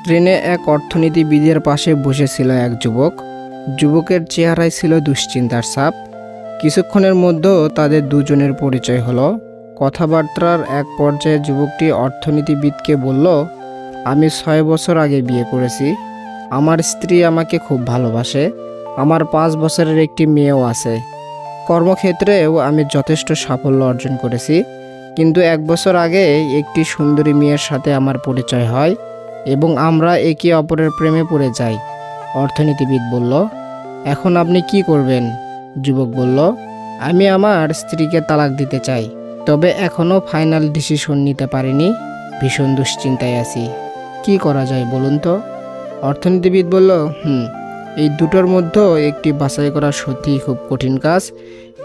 ট্রেনে এক অর্থনীতিবিদের পাশে বসেছিল এক যুবক। যুবকের চেহারায় ছিল দুশ্চিন্তার ছাপ। কিছুক্ষণের মধ্যেও তাদের দুজনের পরিচয় হলো। কথাবার্তার এক পর্যায়ে যুবকটি অর্থনীতিবিদকে বলল, আমি 6 বছর আগে বিয়ে করেছি। আমার স্ত্রী আমাকে খুব ভালোবাসে। আমার 5 বছরের একটি মেয়েও আছে। কর্মক্ষেত্রেও আমি যথেষ্ট সাফল্য অর্জন করেছি। কিন্তু 1 বছর আগে একটি সুন্দরী মেয়ের সাথে আমার পরিচয় হয় এবং আমরা একে অপরের প্রেমে পড়ে যাই। অর্থনীতিবিদ বলল, এখন আপনি কি করবেন? যুবক বলল, আমি আমার স্ত্রীকে তালাক দিতে চাই, তবে এখনও ফাইনাল ডিসিশন নিতে পারিনি। ভীষণ দুশ্চিন্তায় আছি। কি করা যায় বলুন তো? অর্থনীতিবিদ বলল, এই দুটোর মধ্যে একটি বাছাই করা সত্যিই খুব কঠিন কাজ,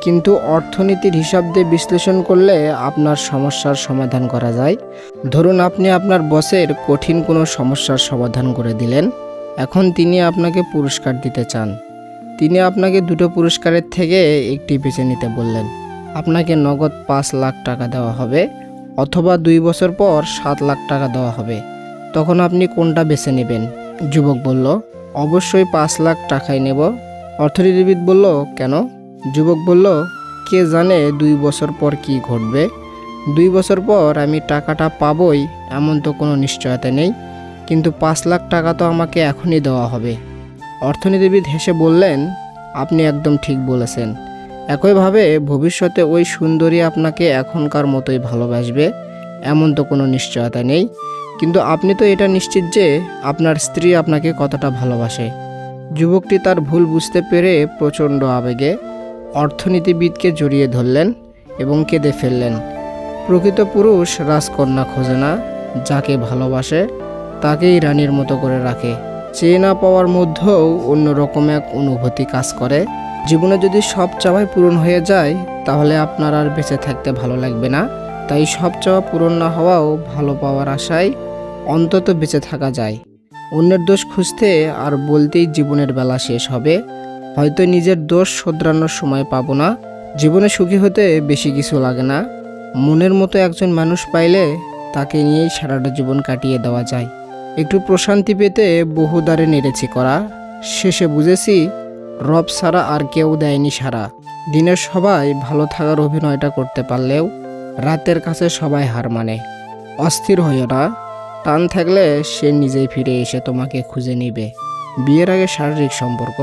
কিন্তু অর্থনীতির হিসাব দিয়ে বিশ্লেষণ করলে আপনার সমস্যার সমাধান করা যায়। ধরুন আপনি আপনার বসের কঠিন কোনো সমস্যার সমাধান করে দিলেন। এখন তিনি আপনাকে পুরস্কার দিতে চান। তিনি আপনাকে দুটো পুরস্কারের থেকে একটি বেছে নিতে বললেন। আপনাকে নগদ 5 লাখ টাকা দেওয়া হবে, অথবা 2 বছর পর 7 লাখ টাকা দেওয়া হবে। তখন আপনি কোনটা বেছে নেবেন? যুবক বলল, অবশ্যই 5 লাখ টাকাই নেব। অর্থনীতিবিদ বলল, কেন? যুবক বলল, কে জানে 2 বছর পর কি ঘটবে। 2 বছর পর আমি টাকাটা পাবই এমন তো কোনো নিশ্চয়তা নেই, কিন্তু 5 লাখ টাকা তো আমাকে এখনই দেওয়া হবে। অর্থনীতিবিদ হেসে বললেন, আপনি একদম ঠিক বলেছেন। একইভাবে ভবিষ্যতে ওই সুন্দরী আপনাকে এখনকার মতোই ভালোবাসবে এমন তো কোনো নিশ্চয়তা নেই, কিন্তু আপনি তো এটা নিশ্চিত যে আপনার স্ত্রী আপনাকে কতটা ভালোবাসে। যুবকটি তার ভুল বুঝতে পেরে প্রচণ্ড আবেগে অর্থনীতিবিদকে জড়িয়ে ধরলেন এবং কেঁদে ফেললেন। প্রকৃত পুরুষ রাজকন্যা খোঁজে না, যাকে ভালোবাসে তাকেই রানীর মতো করে রাখে। চেয়ে না পাওয়ার মধ্যেও অন্যরকম এক অনুভূতি কাজ করে। জীবনে যদি সব চাওয়াই পূরণ হয়ে যায়, তাহলে আপনার আর বেঁচে থাকতে ভালো লাগবে না। তাই সব চাওয়া পূরণ না হওয়াও ভালো পাওয়ার আশায় অন্তত বেঁচে থাকা যায়। অন্যের দোষ খুঁজতে আর বলতেই জীবনের বেলা শেষ হবে। হয়তো নিজের দোষ শোধরানোর সময় পাবো না। জীবনে সুখী হতে বেশি কিছু লাগে না। মনের মতো একজন মানুষ পাইলে তাকে নিয়েই সারাটা জীবন কাটিয়ে দেওয়া যায়। একটু প্রশান্তি পেতে বহু দ্বারে নেড়েছি করা, শেষে বুঝেছি রব ছাড়া আর কেউ দেয়নি সারা। দিনের সবাই ভালো থাকার অভিনয়টা করতে পারলেও রাতের কাছে সবাই হার মানে। অস্থির হইও না, টান থাকলে সে নিজেই ফিরে এসে তোমাকে খুঁজে নিবে। বিয়ের আগে শারীরিক সম্পর্ক,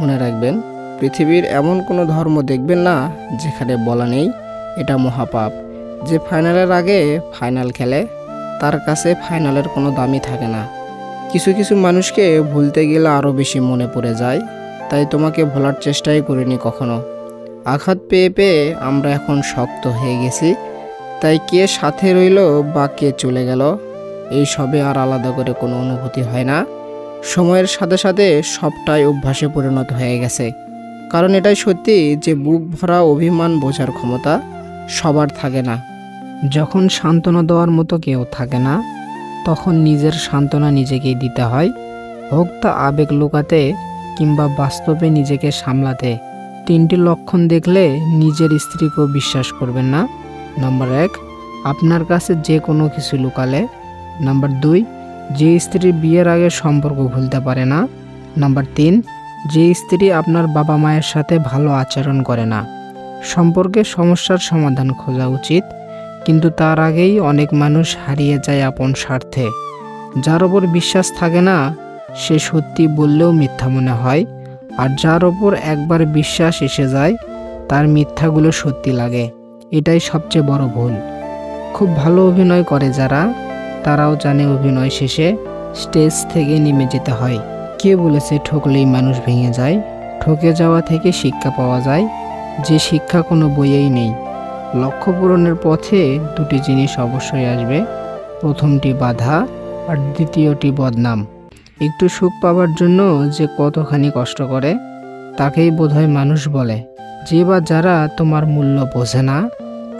মনে রাখবেন, পৃথিবীর এমন কোনো ধর্ম দেখবেন না যেখানে বলা নেই এটা মহাপাপ। যে ফাইনালের আগে ফাইনাল খেলে তার কাছে ফাইনালের কোনো দামই থাকে না। কিছু কিছু মানুষকে ভুলতে গেলে আরও বেশি মনে পড়ে যায়, তাই তোমাকে ভোলার চেষ্টাই করিনি কখনো। আঘাত পেয়ে পেয়ে আমরা এখন শক্ত হয়ে গেছি, তাই কে সাথে রইল বা কে চলে গেল এই সবে আর আলাদা করে কোনো অনুভূতি হয় না। সময়ের সাথে সাথে সবটাই অভ্যাসে পরিণত হয়ে গেছে। কারণ এটাই সত্যি যে বুক ভরা অভিমান বোঝার ক্ষমতা সবার থাকে না। যখন সান্ত্বনা দেওয়ার মতো কেউ থাকে না, তখন নিজের সান্ত্বনা নিজেকেই দিতে হয়, হোক তা আবেগ লুকাতে কিংবা বাস্তবে নিজেকে সামলাতে। 3টি লক্ষণ দেখলে নিজের স্ত্রীকেও বিশ্বাস করবেন না। নাম্বার 1, আপনার কাছে যে কোনো কিছু লুকালে। নাম্বার 2, যে স্ত্রী বিয়ের আগে সম্পর্ক ভুলতে পারে না। নাম্বার 3, যে স্ত্রী আপনার বাবা মায়ের সাথে ভালো আচরণ করে না। সম্পর্কে সমস্যার সমাধান খোঁজা উচিত, কিন্তু তার আগেই অনেক মানুষ হারিয়ে যায় আপন স্বার্থে। যার ওপর বিশ্বাস থাকে না সে সত্যি বললেও মিথ্যা মনে হয়, আর যার ওপর একবার বিশ্বাস এসে যায় তার মিথ্যাগুলো সত্যি লাগে। এটাই সবচেয়ে বড় ভুল। খুব ভালো অভিনয় করে যারা, তারাও জানে অভিনয় শেষে স্টেজ থেকে নেমে যেতে হয়। কে বলেছে ঠকলেই মানুষ ভেঙে যায়? ঠকে যাওয়া থেকে শিক্ষা পাওয়া যায়, যে শিক্ষা কোনো বইয়েই নেই। লক্ষ্য পূরণের পথে 2টি জিনিস অবশ্যই আসবে। প্রথমটি বাধা আর দ্বিতীয়টি বদনাম। একটু সুখ পাওয়ার জন্য যে কতখানি কষ্ট করে তাকেই বোধহয় মানুষ বলে। যে বা যারা তোমার মূল্য বোঝে না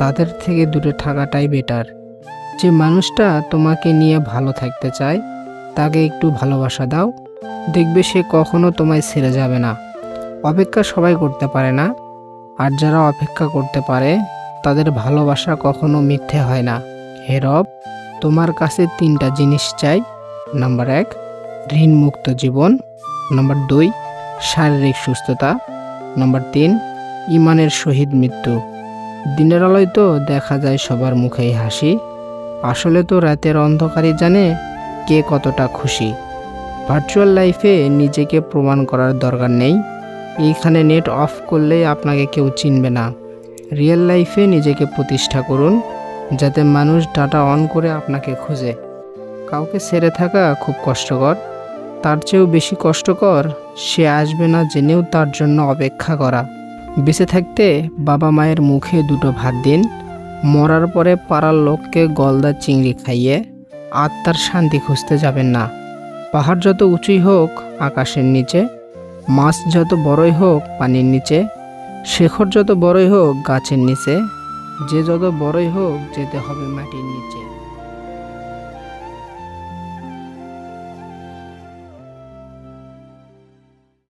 তাদের থেকে দূরে থাকাটাই বেটার। যে মানুষটা তোমাকে নিয়ে ভালো থাকতে চায় তাকে একটু ভালোবাসা দাও, দেখবে সে কখনো তোমায় ছেড়ে যাবে না। অপেক্ষা সবাই করতে পারে না, আর যারা অপেক্ষা করতে পারে তাদের ভালোবাসা কখনো মিথ্যে হয় না। হে রব, তোমার কাছে 3টা জিনিস চাই, নাম্বার 1, ঋণমুক্ত জীবন। নাম্বার 2, শারীরিক সুস্থতা। নাম্বার 3, ইমানের সহিত মৃত্যু। দিনের আলোয় তো দেখা যায় সবার মুখেই হাসি, আসলে তো রাতের অন্ধকারই জানে কে কতটা খুশি। ভার্চুয়াল লাইফে নিজেকে প্রমাণ করার দরকার নেই, এইখানে নেট অফ করলেই আপনাকে কেউ চিনবে না। রিয়েল লাইফে নিজেকে প্রতিষ্ঠা করুন, যাতে মানুষ ডাটা অন করে আপনাকে খুঁজে। কাউকে ছেড়ে থাকা খুব কষ্টকর, তার চেয়েও বেশি কষ্টকর সে আসবে না জেনেও তার জন্য অপেক্ষা করা। বেঁচে থাকতে বাবা মায়ের মুখে দুটো ভাত দিন, মরার পরে পাড়ার লোককে গলদা চিংড়ি খাইয়ে আত্মার শান্তি খুঁজতে যাবেন না। পাহাড় যত উঁচুই হোক আকাশের নিচে, মাছ যত বড়ই হোক পানির নিচে, শেখর যত বড়ই হোক গাছের নিচে, যে যত বড়ই হোক যেতে হবে মাটির নিচে।